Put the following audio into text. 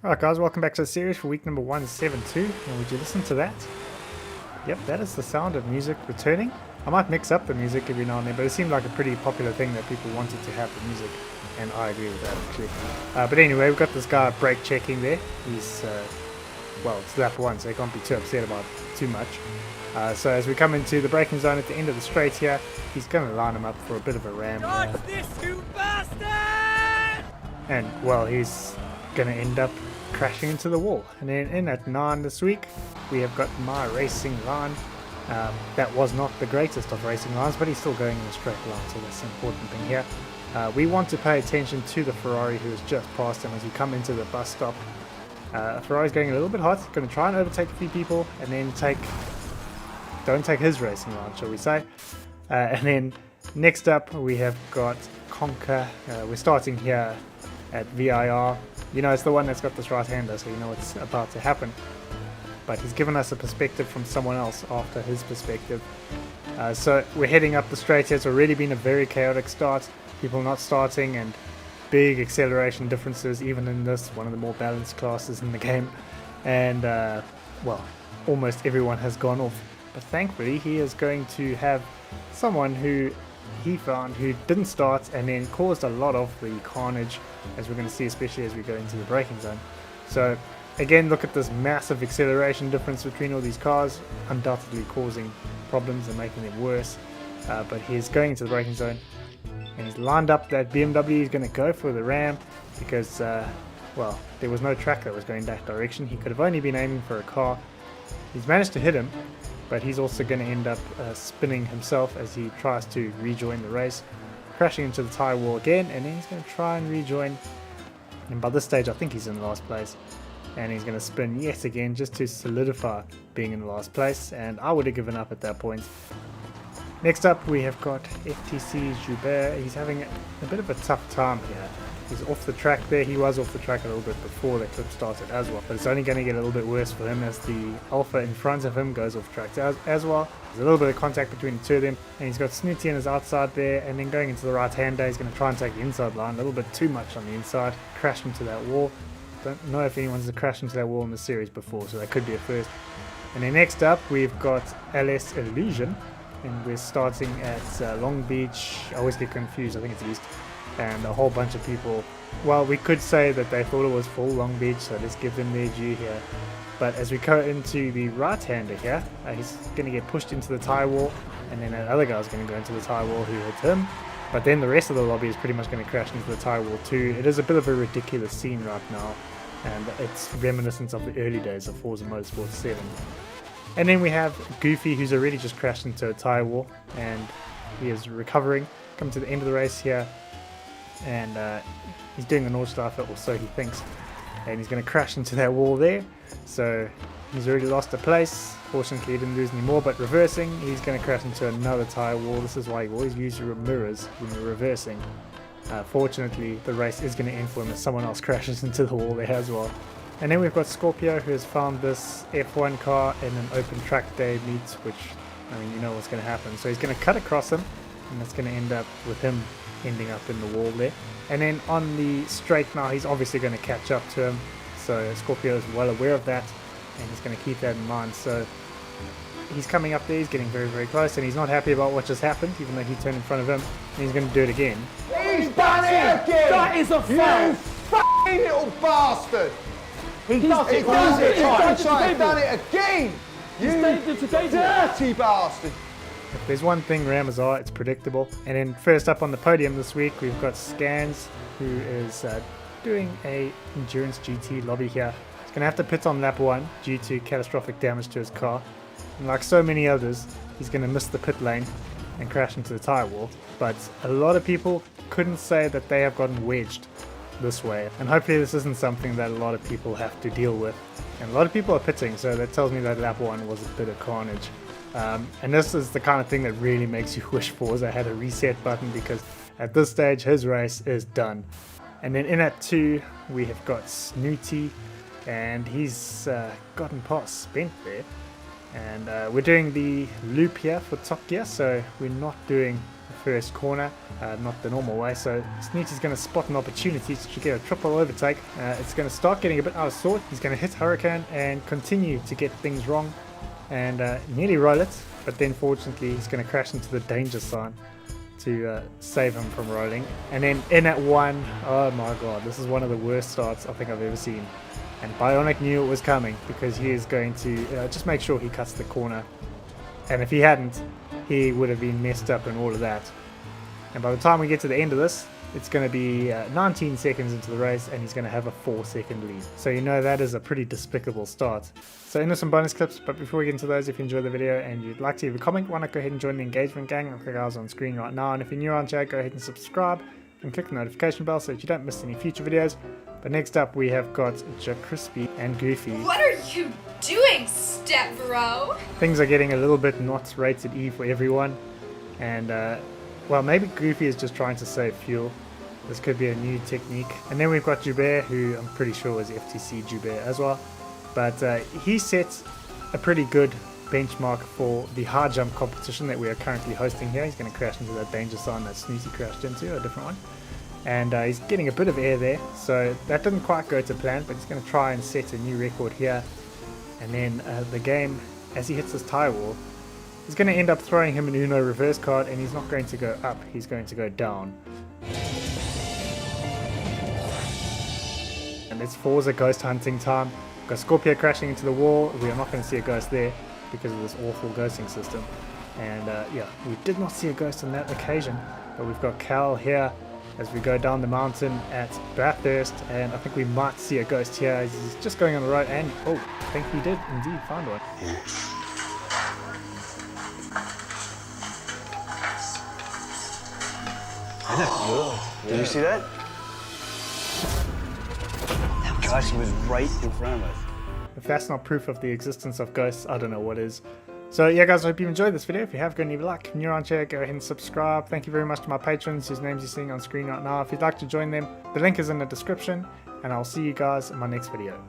Alright guys, welcome back to the series for week number 172, and would you listen to that? Yep, that is the sound of music returning. I might mix up the music every now and then, but it seemed like a pretty popular thing that people wanted to have the music, and I agree with that actually. But anyway, we've got this guy brake checking there. He's, well, it's lap 1, so he can't be too upset about too much. So as we come into the braking zone at the end of the straight here, he's going to line him up for a bit of a ram. Dodge this, you bastard! And, well, he's going to end up crashing into the wall. And then in at 9 this week, we have got my racing line. That was not the greatest of racing lines, but he's still going in a straight line, so that's the important thing here. We want to pay attention to the Ferrari who has just passed him as we come into the bus stop. Ferrari's going a little bit hot, going to try and overtake a few people, and then don't take his racing line, shall we say. And then next up we have got Conquer. We're starting here at VIR. You know, it's the one that's got this right-hander, so you know what's about to happen. But he's given us a perspective from someone else after his perspective. So we're heading up the straight here. It's already been a very chaotic start. People not starting and big acceleration differences, even in this, one of the more balanced classes in the game. And, well, almost everyone has gone off. But thankfully, he is going to have someone who he found who didn't start and then caused a lot of the carnage, as we're going to see, especially as we go into the braking zone. So again, look at this massive acceleration difference between all these cars, undoubtedly causing problems and making them worse. But he's going into the braking zone and he's lined up that BMW. He's going to go for the ram because, well, there was no track that was going that direction. He could have only been aiming for a car. He's managed to hit him, but he's also going to end up spinning himself as he tries to rejoin the race, crashing into the tyre wall again, and then he's going to try and rejoin. And by this stage, I think he's in last place, and he's going to spin yet again just to solidify being in last place, and I would have given up at that point. Next up, we have got FTC Joubert. He's having a bit of a tough time here. He's off the track there. He was off the track a little bit before the clip started as well, but it's only going to get a little bit worse for him as the Alpha in front of him goes off track as well. There's a little bit of contact between the two of them, and he's got Snooty on his outside there, and then going into the right hander, he's going to try and take the inside line, a little bit too much on the inside, crash into that wall. Don't know if anyone's crashed into that wall in the series before, so that could be a first. And then next up, we've got LS Illusion, and we're starting at Long Beach. I always get confused, I think it's east. And a whole bunch of people, well, we could say that they thought it was full Long Beach, so let's give them their due here. But as we go into the right-hander here, he's going to get pushed into the tyre wall, and then that other guy's going to go into the tyre wall who hit him. But then the rest of the lobby is pretty much going to crash into the tyre wall too. It is a bit of a ridiculous scene right now, and it's reminiscent of the early days of Forza Motorsport 7. And then we have Goofy, who's already just crashed into a tyre wall, and he is recovering. Come to the end of the race here, and he's doing the Nordschleife, or so he thinks, and he's going to crash into that wall there. So he's already lost a place. Fortunately, he didn't lose any more, but reversing, he's going to crash into another tyre wall. This is why you always use your mirrors when you're reversing. Fortunately, the race is going to end for him as someone else crashes into the wall there as well. And then we've got Scorpio, who has found this F1 car in an open track day meet, which, I mean, you know what's going to happen. So he's going to cut across him, and that's going to end up with him ending up in the wall there. And then on the straight now, he's obviously going to catch up to him. So Scorpio is well aware of that, and he's going to keep that in mind. So he's coming up there, he's getting very, very close, and he's not happy about what just happened, even though he turned in front of him, and he's going to do it again. He's done it again! That is a foul! You f***ing little bastard! He does it again! You dirty bastard! If there's one thing Rammers are, it's predictable. And then first up on the podium this week, we've got Scans, who is doing a Endurance GT lobby here. He's going to have to pit on lap 1 due to catastrophic damage to his car. And like so many others, he's going to miss the pit lane and crash into the tyre wall. But a lot of people couldn't say that they have gotten wedged this way. And hopefully this isn't something that a lot of people have to deal with. And a lot of people are pitting, so that tells me that lap 1 was a bit of carnage. And this is the kind of thing that really makes you wish Forza had a reset button, because at this stage his race is done. And then in at 2 we have got Snooty, and he's gotten past Spent there. And we're doing the loop here for Top Gear, so we're not doing the first corner, not the normal way. So Snitch is going to spot an opportunity to get a triple overtake. It's going to start getting a bit out of sort. He's going to hit Hurricane and continue to get things wrong and nearly roll it, but then fortunately he's going to crash into the danger sign to save him from rolling. And then in at one, oh my god, this is one of the worst starts I think I've ever seen. And Bionic knew it was coming because he is going to just make sure he cuts the corner. And if he hadn't, he would have been messed up and all of that. And by the time we get to the end of this, it's going to be 19 seconds into the race and he's going to have a 4-second lead. So you know that is a pretty despicable start. So into some bonus clips, but before we get into those, if you enjoyed the video and you'd like to leave a comment, why not go ahead and join the engagement gang? I'll click ours on screen right now. And if you're new on chat, go ahead and subscribe and click the notification bell so that you don't miss any future videos. But next up we have got Crispy and Goofy. What are you doing, step bro? Things are getting a little bit not rated E for everyone. And well, maybe Goofy is just trying to save fuel. This could be a new technique. And then we've got Joubert, who I'm pretty sure is FTC Joubert as well. But he sets a pretty good benchmark for the high jump competition that we are currently hosting here. He's going to crash into that danger sign that Snooty crashed into, a different one. And he's getting a bit of air there, so that didn't quite go to plan, but he's going to try and set a new record here. And then the game, as he hits this tire wall, is going to end up throwing him an Uno reverse card, and he's not going to go up, he's going to go down. And it's Forza ghost hunting time. We've got Scorpio crashing into the wall. We are not going to see a ghost there because of this awful ghosting system. And yeah, we did not see a ghost on that occasion, but we've got Cal here as we go down the mountain at Bathurst, and I think we might see a ghost here as he's just going on the road, and oh, I think he did indeed find one. Did you see that? Gosh, he was right in front of us. If that's not proof of the existence of ghosts, I don't know what is. So yeah guys, I hope you enjoyed this video. If you have, go and leave a like. If you're new on chat, go ahead and subscribe. Thank you very much to my patrons whose names you're seeing on screen right now. If you'd like to join them, the link is in the description, and I'll see you guys in my next video.